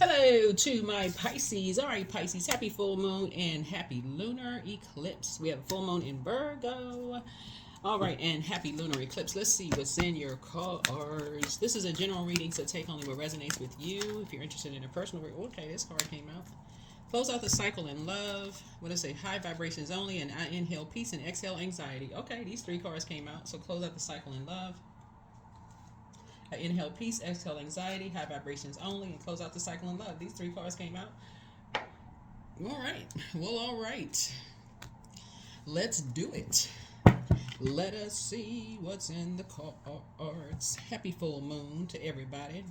Hello to my Pisces. All right, Pisces, happy full moon and happy lunar eclipse. We have a full moon in Virgo. All right, and happy lunar eclipse. Let's see what's in your cards. This is a general reading, so take only what resonates with you. If you're interested in a personal reading, okay, this card came out. Close out the cycle in love. What does it say? High vibrations only, and I inhale peace and exhale anxiety. Okay, these three cards came out, so close out the cycle in love. I inhale peace, exhale anxiety, high vibrations only, and close out the cycle in love. These three cards came out. All right. Well, all right. Let's do it. Let us see what's in the cards. Happy full moon to everybody.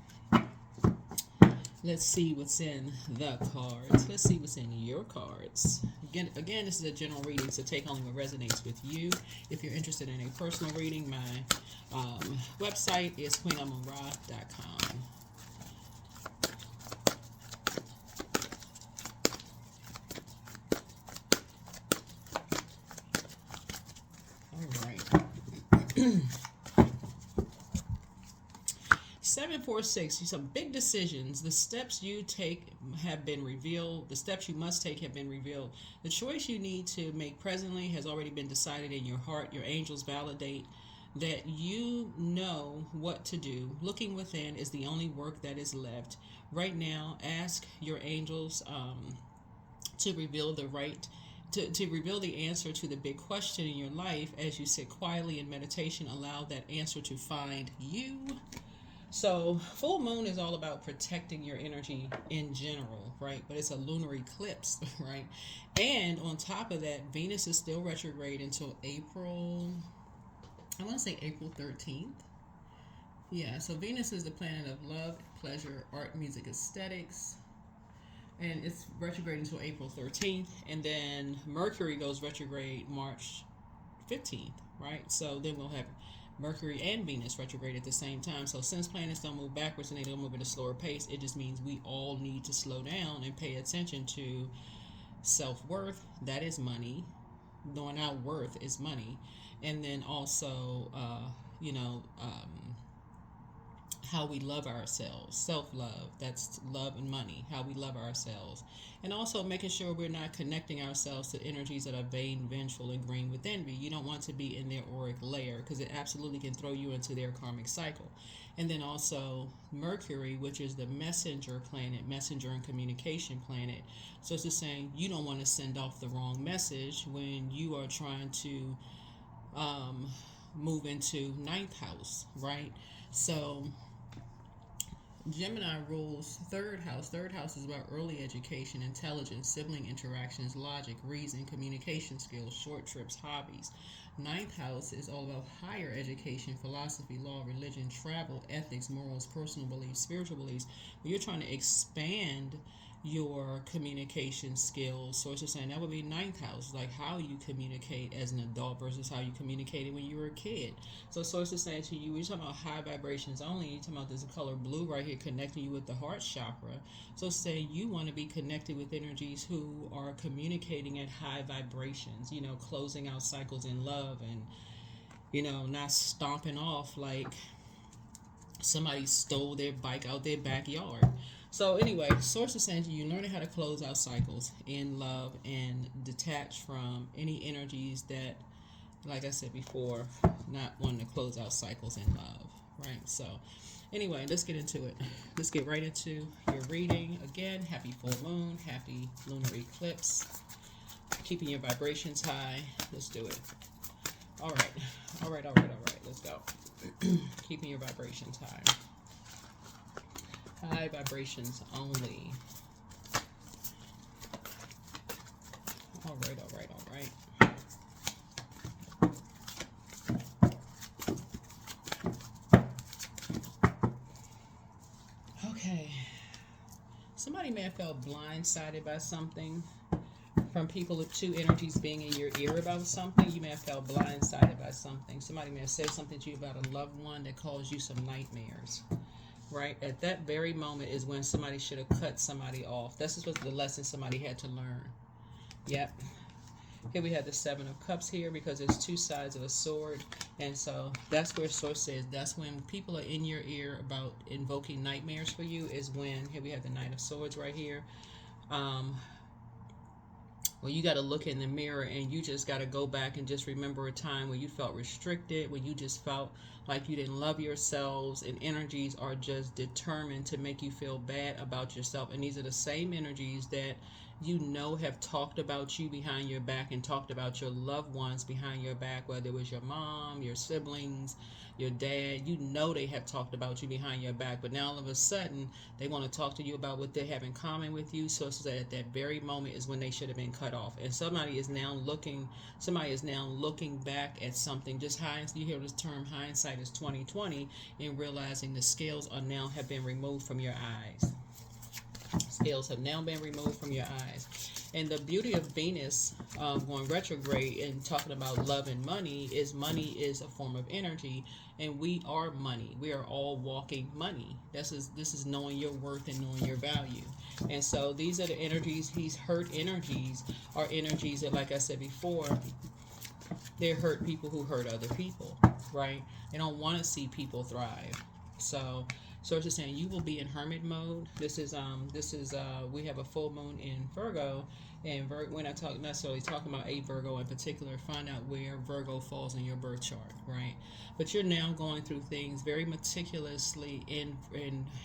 Let's see what's in the cards. Let's see what's in your cards. Again, this is a general reading, so take only what resonates with you. If you're interested in a personal reading, my website is QueenAmunRa.com. All right. 746, some big decisions. The steps you take have been revealed. The steps you must take have been revealed. The choice you need to make presently has already been decided in your heart. Your angels validate that you know what to do. Looking within is the only work that is left. Right now, ask your angels to reveal the right to reveal the answer to the big question in your life. As you sit quietly in meditation, allow that answer to find you. So full moon is all about protecting your energy in general, right? But it's a lunar eclipse, right? And on top of that, Venus is still retrograde until April, I want to say April 13th. Yeah, so Venus is the planet of love, pleasure, art, music, aesthetics. And it's retrograde until April 13th. And then Mercury goes retrograde March 15th, right? So then we'll have Mercury and Venus retrograde at the same time. So since planets don't move backwards and they don't move at a slower pace, it just means we all need to slow down and pay attention to self-worth. That is money. Knowing our worth is money. And then also, how we love ourselves, self-love, that's love and money, how we love ourselves. And also making sure we're not connecting ourselves to energies that are vain, vengeful, and green with envy. You don't want to be in their auric layer because it absolutely can throw you into their karmic cycle. And then also Mercury, which is the messenger planet, messenger and communication planet. So it's just saying you don't want to send off the wrong message when you are trying to move into ninth house, right? So Gemini rules third house. Third house is about early education, intelligence, sibling interactions, logic, reason, communication skills, short trips, hobbies. Ninth house is all about higher education, philosophy, law, religion, travel, ethics, morals, personal beliefs, spiritual beliefs. When you're trying to expand your communication skills, so it's just saying that would be ninth house, like how you communicate as an adult versus how you communicated when you were a kid. So it's just saying to you, we're talking about high vibrations only. You're talking about this color blue right here connecting you with the heart chakra. So say you want to be connected with energies who are communicating at high vibrations, closing out cycles in love and not stomping off like somebody stole their bike out their backyard. So anyway, source is saying to you, learning how to close out cycles in love and detach from any energies that, like I said before, not wanting to close out cycles in love, right? So anyway, let's get into it. Let's get right into your reading. Again, happy full moon, happy lunar eclipse. Keeping your vibrations high. Let's do it. All right. Let's go. Keeping your vibrations high. High vibrations only. All right. Okay. Somebody may have felt blindsided by something. From people with two energies being in your ear about something, you may have felt blindsided by something. Somebody may have said something to you about a loved one that caused you some nightmares. Right at that very moment is when somebody should have cut somebody off. This was the lesson somebody had to learn. Yep. Here we have the Seven of Cups here because there's two sides of a sword. And so that's where Source says that's when people are in your ear about invoking nightmares for you, is when, here we have the Knight of Swords right here. Well, you got to look in the mirror and you just got to go back and just remember a time when you felt restricted, when you just felt like you didn't love yourselves, and energies are just determined to make you feel bad about yourself. And these are the same energies that you know have talked about you behind your back and talked about your loved ones behind your back, whether it was your mom, your siblings, your dad. You know they have talked about you behind your back, but now all of a sudden they want to talk to you about what they have in common with you. So that at that very moment is when they should have been cut off. And somebody is now looking back at something. Just you hear this term, hindsight is 2020, and realizing the scales are now have been removed from your eyes. Scales have now been removed from your eyes. And the beauty of Venus going retrograde and talking about love and money is a form of energy, and we are money. We are all walking money. This is knowing your worth and knowing your value. And so these are the energies. These hurt energies are energies that, like I said before, they're hurt people who hurt other people, right? They don't want to see people thrive. So Source is saying you will be in hermit mode. This is we have a full moon in Virgo, and we're not necessarily talking about a Virgo in particular. Find out where Virgo falls in your birth chart, right? But you're now going through things very meticulously in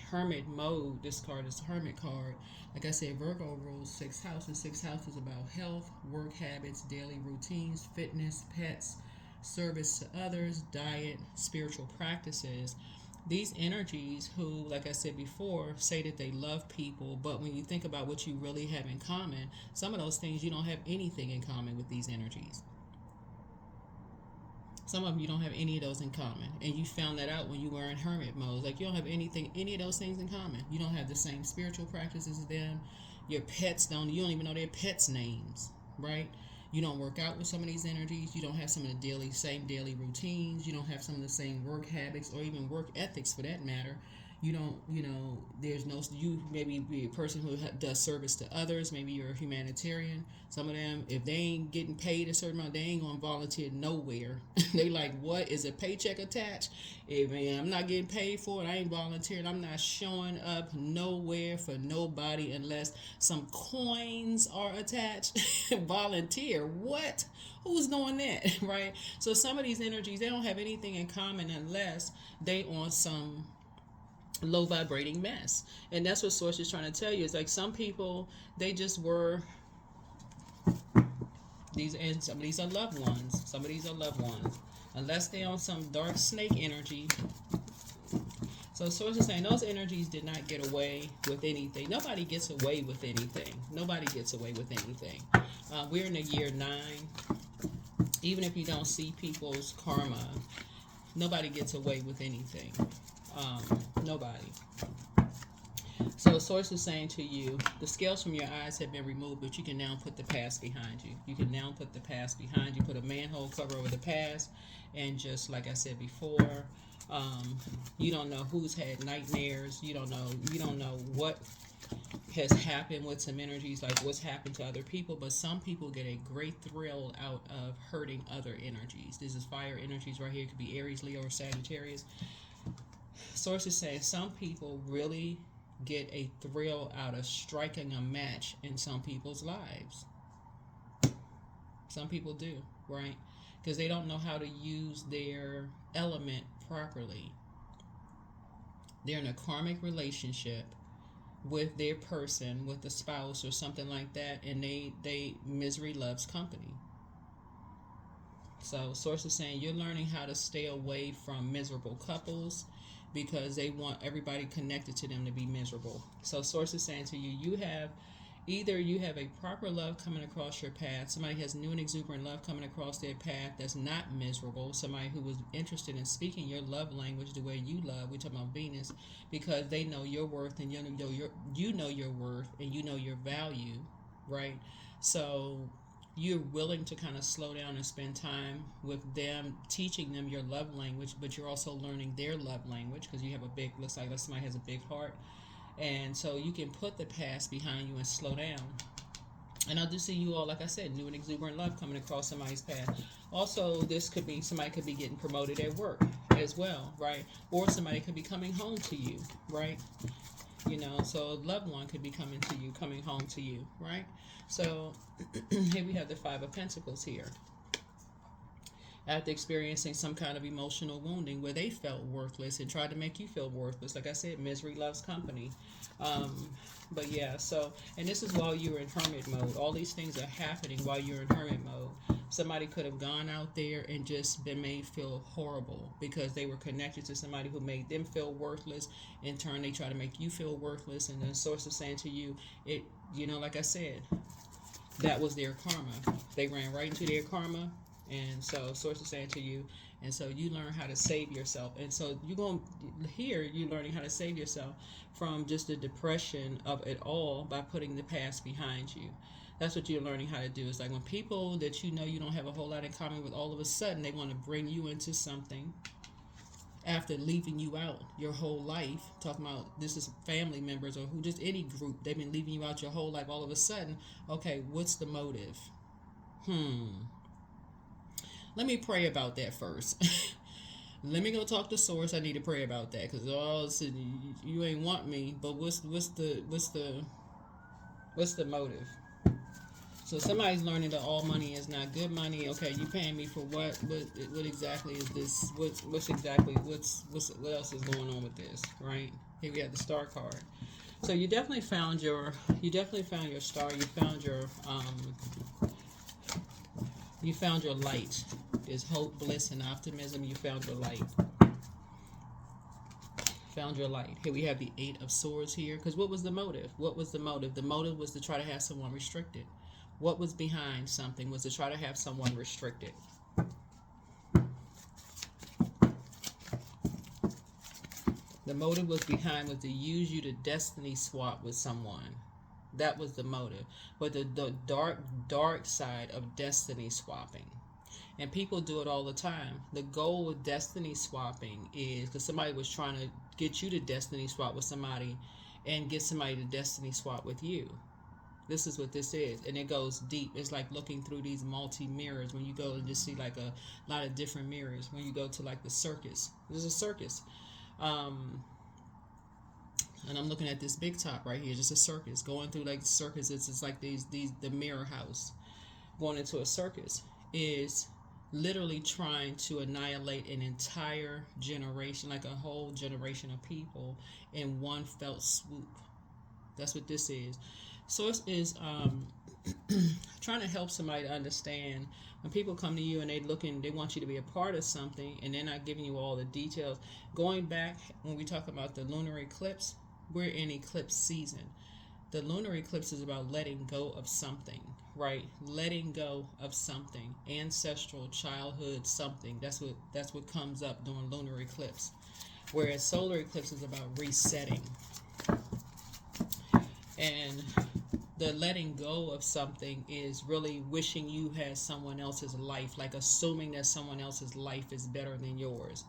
hermit mode. This card is the Hermit card. Like I said, Virgo rules 6th house, and 6th house is about health, work habits, daily routines, fitness, pets, service to others, diet, spiritual practices. These energies who, like I said before, say that they love people, but when you think about what you really have in common, some of those things you don't have anything in common with these energies. Some of them you don't have any of those in common, and you found that out when you were in hermit mode. Like, you don't have any of those things in common. You don't have the same spiritual practices as them. Your pets you don't even know their pets' names, right? You don't work out with some of these energies. You don't have some of the same daily routines. You don't have some of the same work habits or even work ethics for that matter. You don't, you maybe be a person who does service to others. Maybe you're a humanitarian. Some of them, if they ain't getting paid a certain amount, they ain't going to volunteer nowhere. They like, what, is a paycheck attached? If I'm not getting paid for it, I ain't volunteering. I'm not showing up nowhere for nobody unless some coins are attached. Volunteer, what? Who's doing that, right? So some of these energies, they don't have anything in common unless they on some low vibrating mess. And that's what Source is trying to tell you. It's like some people, they just were and some of these are loved ones. Some of these are loved ones. Unless they're on some dark snake energy. So Source is saying those energies did not get away with anything. Nobody gets away with anything. Nobody gets away with anything. We're in the year 9. Even if you don't see people's karma, nobody gets away with anything. Nobody. So Source is saying to you, the scales from your eyes have been removed, but you can now put the past behind you. You can now put the past behind you. Put a manhole cover over the past, and just like I said before, you don't know who's had nightmares. You don't know what has happened with some energies, like what's happened to other people. But some people get a great thrill out of hurting other energies. This is fire energies right here. It could be Aries, Leo, or Sagittarius. Source is saying some people really get a thrill out of striking a match in some people's lives. Some people do, right? Because they don't know how to use their element properly. They're in a karmic relationship with their person, with a spouse or something like that, and they misery loves company. So Source is saying you're learning how to stay away from miserable couples, because they want everybody connected to them to be miserable. So Source is saying to you, you have a proper love coming across your path. Somebody has new and exuberant love coming across their path that's not miserable. Somebody who was interested in speaking your love language the way you love. We're talking about Venus, because they know your worth, and you know your worth, and you know your value, right? So you're willing to kind of slow down and spend time with them, teaching them your love language, but you're also learning their love language, because you have looks like somebody has a big heart. And so you can put the past behind you and slow down. And I do see you all, like I said, new and exuberant love coming across somebody's path. Also, this could be somebody could be getting promoted at work as well, right? Or somebody could be coming home to you, right? So a loved one could be coming to you, coming home to you, right? So here we have the Five of Pentacles here. After experiencing some kind of emotional wounding where they felt worthless and tried to make you feel worthless. Like I said, misery loves company. But yeah, so, and this is while you're in hermit mode. All these things are happening while you're in hermit mode. Somebody could have gone out there and just been made feel horrible because they were connected to somebody who made them feel worthless. In turn, they try to make you feel worthless. And the source is saying to you, like I said, that was their karma. They ran right into their karma. And so source is saying to you, and so you learn how to save yourself. And so you're going to hear you learning how to save yourself from just the depression of it all by putting the past behind you. That's what you're learning how to do. It's like when people that you don't have a whole lot in common with, all of a sudden they want to bring you into something after leaving you out your whole life. Talking about this is family members or who, just any group, they've been leaving you out your whole life. All of a sudden, okay, what's the motive? Let me pray about that first. Let me go talk to source. I need to pray about that because all of a sudden you ain't want me. But what's the motive? So somebody's learning that all money is not good money. Okay, you paying me for what? What exactly is this? What else is going on with this? Right here we have the Star card. So you definitely found your star. You found your light. There's hope, bliss, and optimism. You found your light. Found your light. Here we have the Eight of Swords here. Because what was the motive? What was the motive? The motive was to try to have someone restricted. What was behind something was to try to have someone restricted. The motive was behind was to use you to destiny swap with someone. That was the motive. But the dark side of destiny swapping. And people do it all the time. The goal of destiny swapping is because somebody was trying to get you to destiny swap with somebody and get somebody to destiny swap with you. This is what this is. And it goes deep. It's like looking through these multi-mirrors when you go and just see like a lot of different mirrors. When you go to like the circus. There's a circus. And I'm looking at this big top right here, just a circus. Going through like the circus, it's like the mirror house. Going into a circus is literally trying to annihilate an entire generation, like a whole generation of people in one felt swoop. That's what this is. Source is trying to help somebody to understand when people come to you and they want you to be a part of something and they're not giving you all the details. Going back, when we talk about the lunar eclipse, we're in eclipse season. The lunar eclipse is about letting go of something, right? Letting go of something, ancestral, childhood, something. That's what comes up during lunar eclipse. Whereas solar eclipse is about resetting. And the letting go of something is really wishing you had someone else's life, like assuming that someone else's life is better than yours.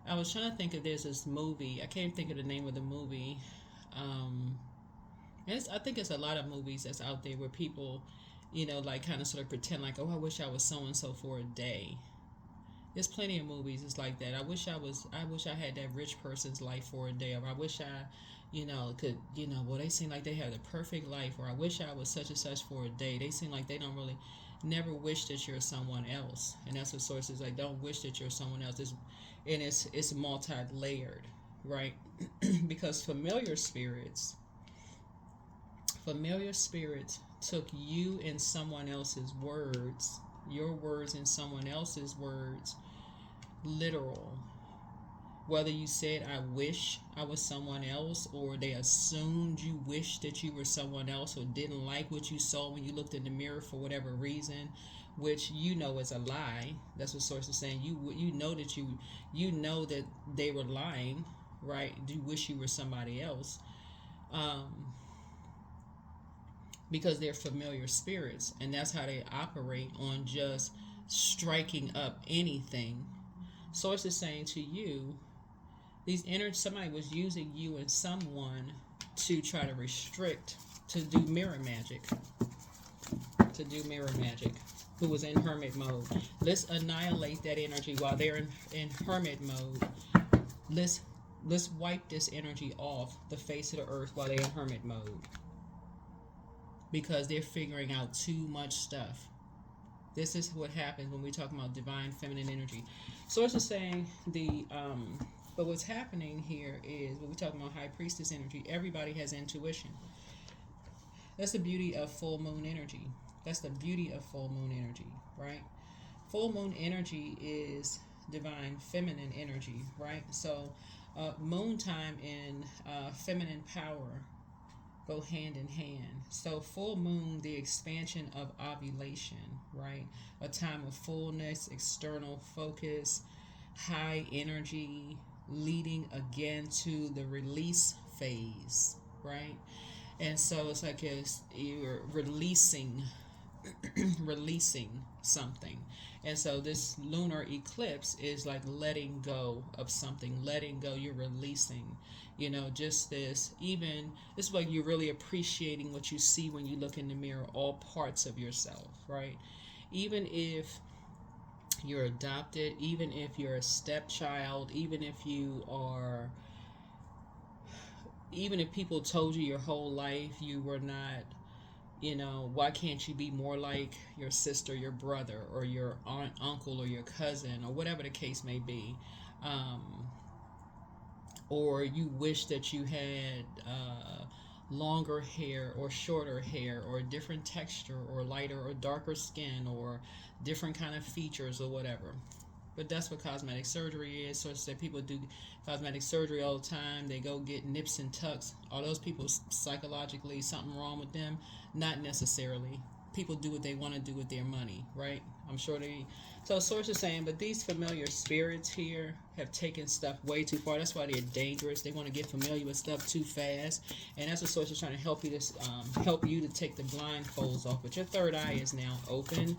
I was trying to think if there's this movie. I can't think of the name of the movie. I think it's a lot of movies that's out there where people, like kind of sort of pretend like, oh, I wish I was so and so for a day. There's plenty of movies it's like that. I wish I had that rich person's life for a day, or I wish I, could, well, they seem like they have the perfect life, or I wish I was such and such for a day. They seem like they don't really never wish that you're someone else. And that's what source is like, don't wish that you're someone else. It's multi-layered, right? Because familiar spirits took you and someone else's words, your words and someone else's words, literal. Whether you said, I wish I was someone else, or they assumed you wished that you were someone else, or didn't like what you saw when you looked in the mirror for whatever reason, which is a lie. That's what source is saying. You know that they were lying, right? You wish you were somebody else. Because they're familiar spirits, and that's how they operate, on just striking up anything. Source is saying to you, somebody was using you and someone to try to restrict, to do mirror magic. to do mirror magic, who was in hermit mode. Let's annihilate that energy while they're in hermit mode. Let's wipe this energy off the face of the earth while they're in hermit mode, because they're figuring out too much stuff. This is what happens when we talk about divine feminine energy. Source is saying but what's happening here is when we talk about high priestess energy, everybody has intuition. That's the beauty of full moon energy. That's the beauty of full moon energy, right? Full moon energy is divine feminine energy, right? So moon time and feminine power go hand in hand. So full moon, the expansion of ovulation, right? A time of fullness, external focus, high energy, leading again to the release phase, right? And so it's like you're releasing something. And so this lunar eclipse is like letting go of something, letting go. You're releasing, just this. Even this is like you're really appreciating what you see when you look in the mirror, all parts of yourself, right? Even if you're adopted, even if you're a stepchild, even if people told you your whole life you were not, why can't you be more like your sister, your brother, or your aunt, uncle, or your cousin, or whatever the case may be, or you wish that you had longer hair or shorter hair, or a different texture, or lighter or darker skin, or different kind of features, or whatever. But that's what cosmetic surgery is. So it's that people do cosmetic surgery all the time. They go get nips and tucks. Are those people psychologically something wrong with them? Not necessarily. People do what they want to do with their money, right? I'm sure they... So Source is saying, but these familiar spirits here have taken stuff way too far. That's why they're dangerous. They want to get familiar with stuff too fast. And that's what Source is trying to help you to take the blindfolds off. But your third eye is now open.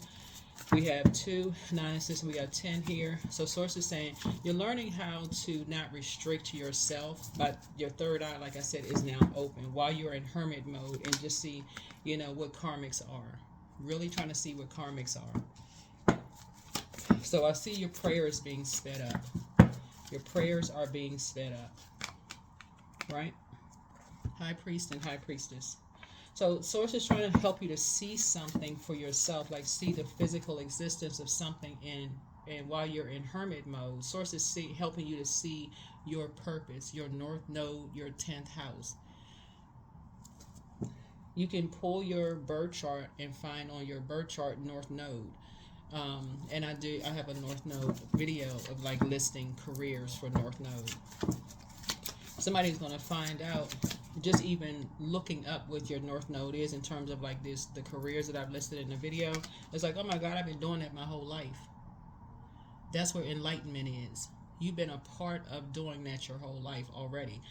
We have 2, 9, and 6, and we got 10 here. So Source is saying you're learning how to not restrict yourself, but your third eye, like I said, is now open while you're in hermit mode, and just see, what karmics are. Really trying to see what karmics are. So I see your prayers being sped up. Your prayers are being sped up. Right? High priest and high priestess. So Source is trying to help you to see something for yourself, like see the physical existence of something and while you're in hermit mode. Source is helping you to see your purpose, your north node, your 10th house. You can pull your birth chart and find on your birth chart north node. And I have a north node video of like listing careers for north node. Somebody's going to find out just even looking up what your north node is in terms of like the careers that I've listed in the video. It's like, oh my God, I've been doing that my whole life. That's where enlightenment is. You've been a part of doing that your whole life already.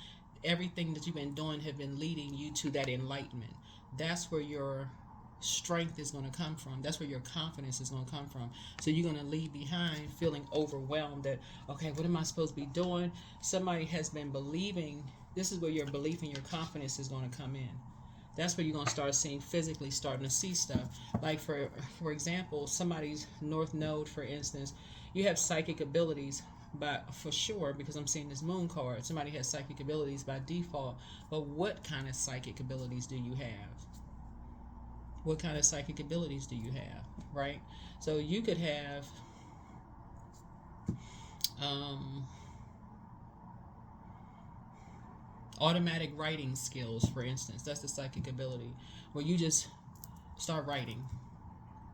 Everything that you've been doing have been leading you to that enlightenment. That's where your strength is going to come from. That's where your confidence is going to come from. So you're going to leave behind feeling overwhelmed that, okay, what am I supposed to be doing? Somebody has been believing. This is where your belief and your confidence is going to come in. That's where you're going to start seeing physically, starting to see stuff. Like for example, somebody's north node, for instance, you have psychic abilities, but for sure, because I'm seeing this moon card, somebody has psychic abilities by default. But what kind of psychic abilities do you have? What kind of psychic abilities do you have, right? So you could have automatic writing skills, for instance. That's the psychic ability, where you just start writing.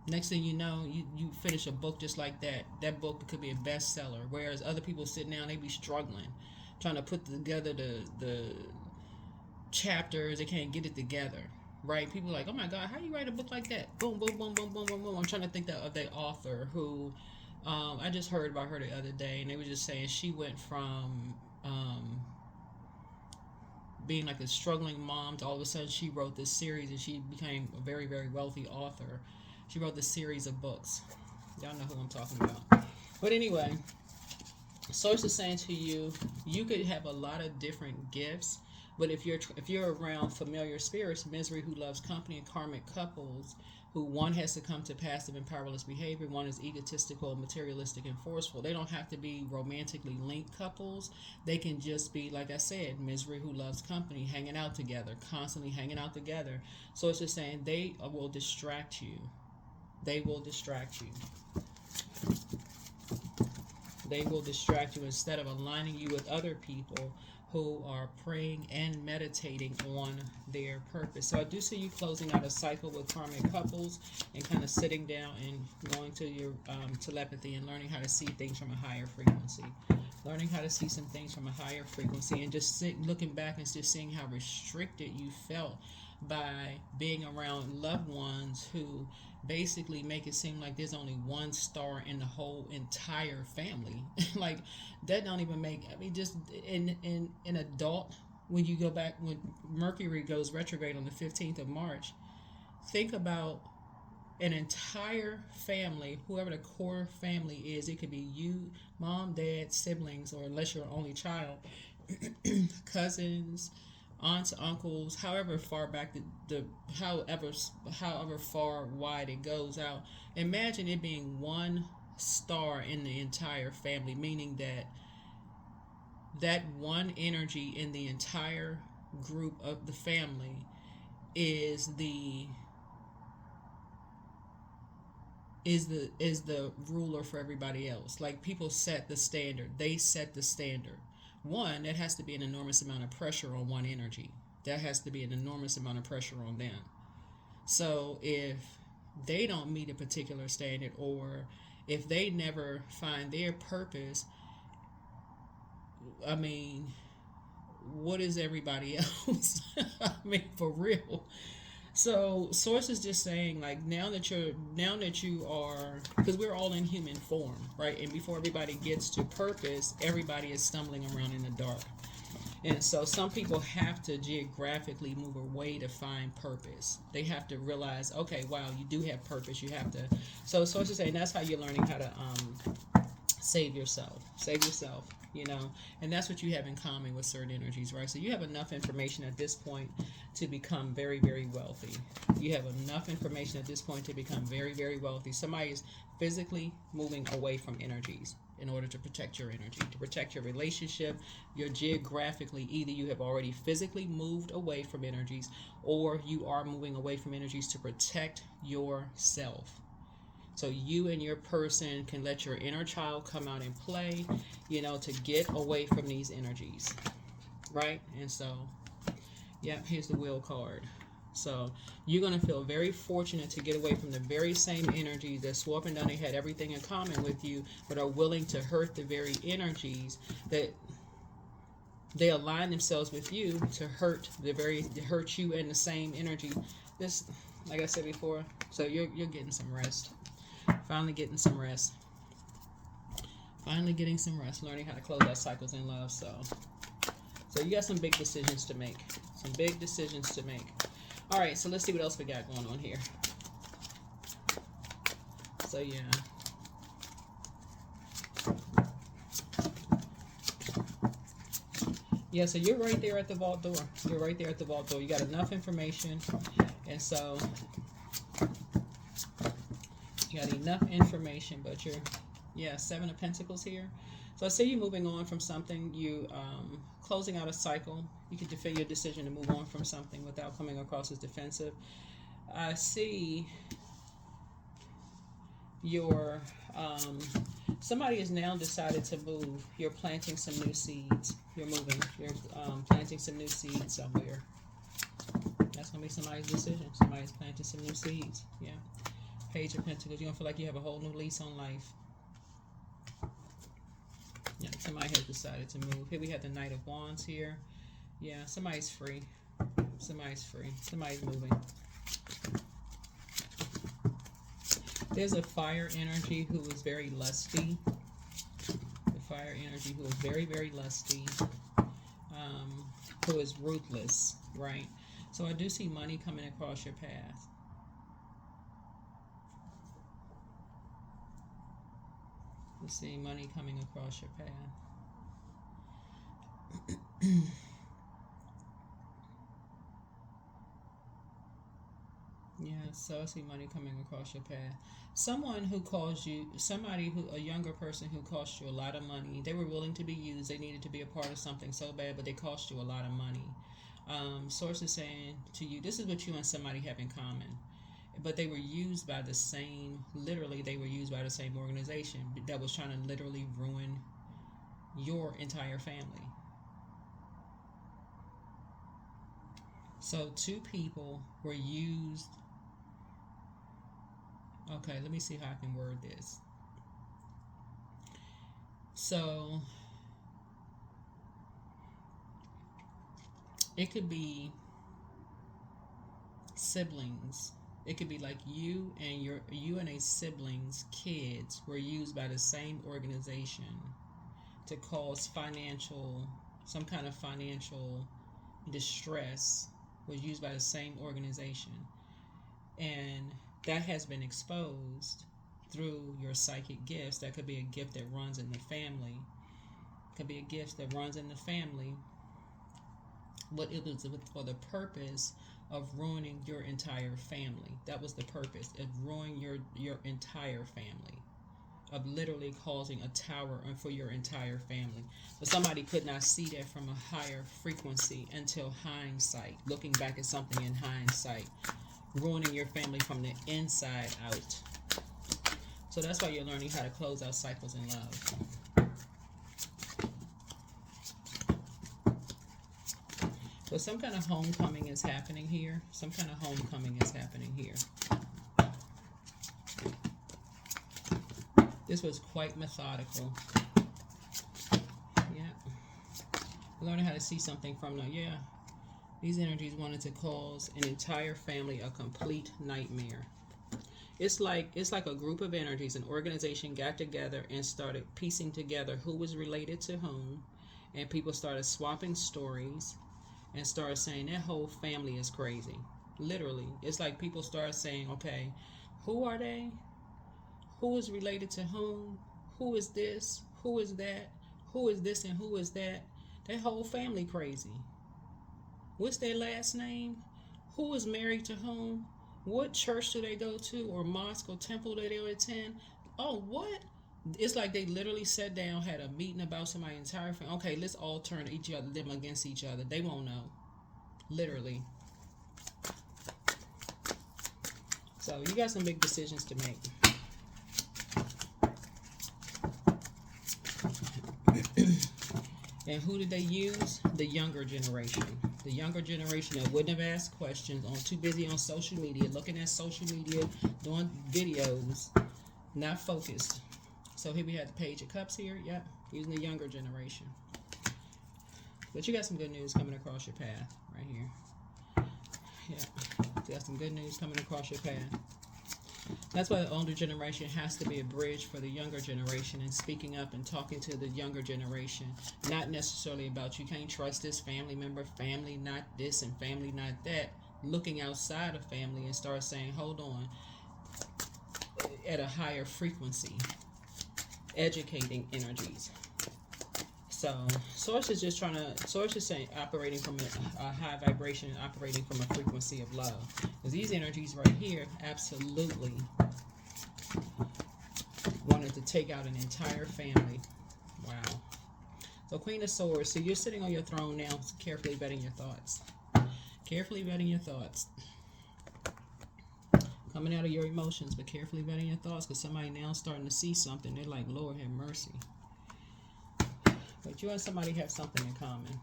Next thing you know, you finish a book just like that. That book could be a bestseller, whereas other people sit down, they be struggling, trying to put together the chapters. They can't get it together. Right? People are like, oh my God, how you write a book like that? Boom, boom, boom, boom, boom, boom, boom. I'm trying to think of the author who, I just heard about her the other day, and they were just saying she went from being like a struggling mom to all of a sudden she wrote this series, and she became a very, very wealthy author. She wrote this series of books. Y'all know who I'm talking about. But anyway, Source is saying to you, you could have a lot of different gifts, But if you're around familiar spirits, misery who loves company, and karmic couples who one has to come to passive and powerless behavior, one is egotistical, materialistic, and forceful. They don't have to be romantically linked couples. They can just be, like I said, misery who loves company, hanging out together, constantly hanging out together. So it's just saying they will distract you. They will distract you. They will distract you instead of aligning you with other people who are praying and meditating on their purpose. So I do see you closing out a cycle with karmic couples and kind of sitting down and going to your telepathy and learning how to see things from a higher frequency. Learning how to see some things from a higher frequency and just looking back and just seeing how restricted you felt by being around loved ones who basically make it seem like there's only one star in the whole entire family. Like that don't even make, I mean, just in adult, when you go back, when Mercury goes retrograde on the 15th of March, think about an entire family, whoever the core family is. It could be you, mom, dad, siblings, or unless you're an only child, cousins, aunts, uncles, however far back however far wide it goes out. Imagine it being one star in the entire family, meaning that one energy in the entire group of the family is the ruler for everybody else. Like, people set the standard. They set the standard. One, that has to be an enormous amount of pressure on one energy. That has to be an enormous amount of pressure on them. So if they don't meet a particular standard, or if they never find their purpose, I mean, what is everybody else? I mean, for real. So source is just saying, like, now that you are, because we're all in human form, right? And before everybody gets to purpose, everybody is stumbling around in the dark. And so some people have to geographically move away to find purpose. They have to realize, okay, wow, you do have purpose. You have to. So source is saying that's how you're learning how to save yourself. Save yourself. And that's what you have in common with certain energies, right? So you have enough information at this point to become very, very wealthy. You have enough information at this point to become very, very wealthy. Somebody is physically moving away from energies in order to protect your energy, to protect your relationship. You're geographically, either you have already physically moved away from energies, or you are moving away from energies to protect yourself. So you and your person can let your inner child come out and play, to get away from these energies, right? And so, here's the wheel card. So you're going to feel very fortunate to get away from the very same energies that swore up and down they had everything in common with you, but are willing to hurt the very energies that they align themselves with you to hurt you in the same energy. This, like I said before, so you're getting some rest. Finally getting some rest. Finally getting some rest. Learning how to close out cycles in love. So you got some big decisions to make. Some big decisions to make. All right, so let's see what else we got going on here. So, so you're right there at the vault door. You're right there at the vault door. You got enough information. And so you got enough information, but you're, Seven of Pentacles here. So I see you moving on from something. You closing out a cycle. You can defend your decision to move on from something without coming across as defensive. I see your somebody has now decided to move. You're planting some new seeds. You're moving. You're planting some new seeds somewhere. That's gonna be somebody's decision. Somebody's planting some new seeds. Yeah. Page of Pentacles. You're gonna feel like you have a whole new lease on life. Yeah, somebody has decided to move. Here we have the Knight of Wands here. Yeah, somebody's free. Somebody's free. Somebody's moving. There's a fire energy who is very lusty. The fire energy who is very, very lusty. Who is ruthless, right? So I do see money coming across your path. You see money coming across your path. Yeah, so I see money coming across your path. Someone who calls you, a younger person who cost you a lot of money. They were willing to be used. They needed to be a part of something so bad, but they cost you a lot of money. Sources saying to you, this is what you and somebody have in common. But they were used by the same, literally, they were used by the same organization that was trying to literally ruin your entire family. So two people were used. Okay, let me see how I can word this. So it could be siblings. It could be like you and a sibling's kids were used by the same organization to cause some kind of financial distress, was used by the same organization. And that has been exposed through your psychic gifts. That could be a gift that runs in the family. Could be a gift that runs in the family. But it was for the purpose of ruining your entire family. That was the purpose of ruining your entire family, of literally causing a tower for your entire family. But somebody could not see that from a higher frequency until hindsight, looking back at something in hindsight, ruining your family from the inside out. So that's why you're learning how to close out cycles in love. So some kind of homecoming is happening here. Some kind of homecoming is happening here. This was quite methodical. Yeah. Learning how to see something from the, these energies wanted to cause an entire family a complete nightmare. It's like a group of energies, an organization got together and started piecing together who was related to whom, and people started swapping stories and started saying that whole family is crazy. Literally, it's like people start saying, okay, who are they? Who is related to whom? Who is this? Who is that? Who is this and who is that? That whole family crazy. What's their last name? Who is married to whom? What church do they go to, or mosque or temple do they attend? Oh, what? It's like they literally sat down, had a meeting about somebody's entire family. Okay, let's all turn them against each other. They won't know. Literally. So you got some big decisions to make. And who did they use? The younger generation. The younger generation that wouldn't have asked questions, too busy on social media, looking at social media, doing videos, not focused. So here we have the Page of Cups here. Yep, using the younger generation. But you got some good news coming across your path right here. Yeah, you got some good news coming across your path. That's why the older generation has to be a bridge for the younger generation, and speaking up and talking to the younger generation. Not necessarily about you can't trust this family member, family not this and family not that. Looking outside of family and start saying, hold on, at a higher frequency. Educating energies. So Source is just saying operating from a high vibration, operating from a frequency of love. Because these energies right here absolutely wanted to take out an entire family. Wow. So Queen of Swords. So you're sitting on your throne now, carefully vetting your thoughts. Carefully vetting your thoughts. Coming out of your emotions, but carefully vetting your thoughts, because somebody now starting to see something. They're like, Lord have mercy. But you and somebody have something in common.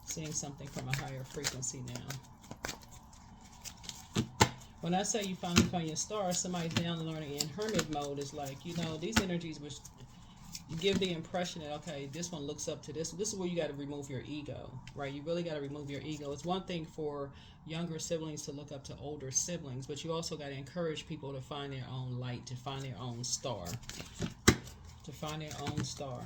Seeing something from a higher frequency now. When I say you finally found your star, somebody's down learning in hermit mode. Is like, these energies which you give the impression that, okay, this one looks up to this. This is where you got to remove your ego, right? You really got to remove your ego. It's one thing for younger siblings to look up to older siblings, but you also got to encourage people to find their own light, to find their own star. To find their own star.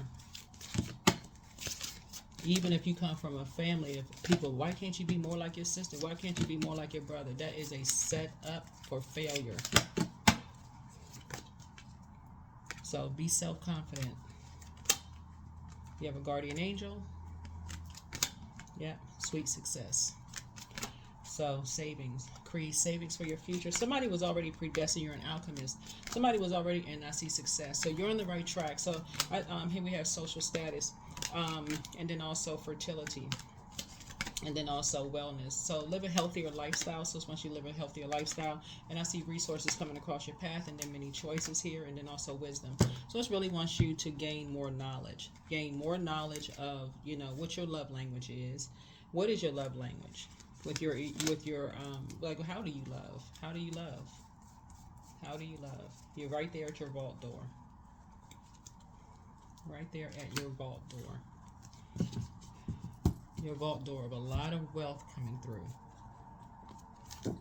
Even if you come from a family of people, why can't you be more like your sister? Why can't you be more like your brother? That is a setup for failure. So be self-confident. You have a guardian angel. Yeah, sweet success. So savings, create savings for your future. Somebody was already predestined. You're an alchemist. Somebody was already, and I see success. So you're on the right track. So here we have social status, and then also fertility, and then also wellness. So live a healthier lifestyle. So once you live a healthier lifestyle, and I see resources coming across your path, and then many choices here, and then also wisdom. So it really wants you to gain more knowledge of, you know, what your love language is. What is your love language? With your like, how do you love? How do you love? How do you love? You're right there at your vault door. Right there at your vault door. Your vault door of a lot of wealth coming through.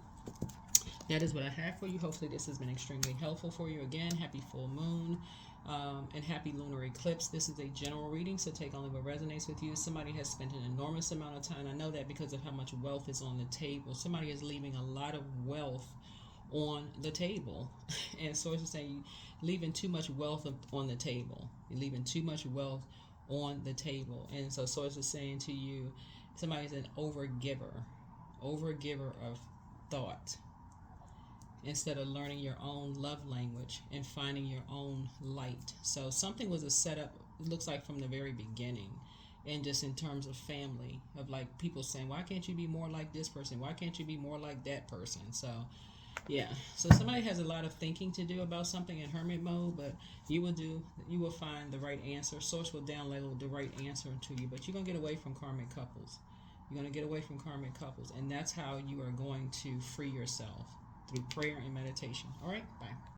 That is what I have for you. Hopefully this has been extremely helpful for you. Again, happy full moon. And happy lunar eclipse. This is a general reading, so take only what resonates with you. Somebody has spent an enormous amount of time. I know that because of how much wealth is on the table. Somebody is leaving a lot of wealth on the table. And sources are saying you're leaving too much wealth on the table. You're leaving too much wealth on the table. And so sources are saying to you, somebody's an overgiver of thought, instead of learning your own love language and finding your own light. So something was a setup, it looks like, from the very beginning, and just in terms of family, of like people saying, why can't you be more like this person? Why can't you be more like that person? So yeah, so somebody has a lot of thinking to do about something in hermit mode, but you will find the right answer. Source will download the right answer to you, but you're going to get away from karmic couples. You're going to get away from karmic couples, and that's how you are going to free yourself, through prayer and meditation. All right, bye.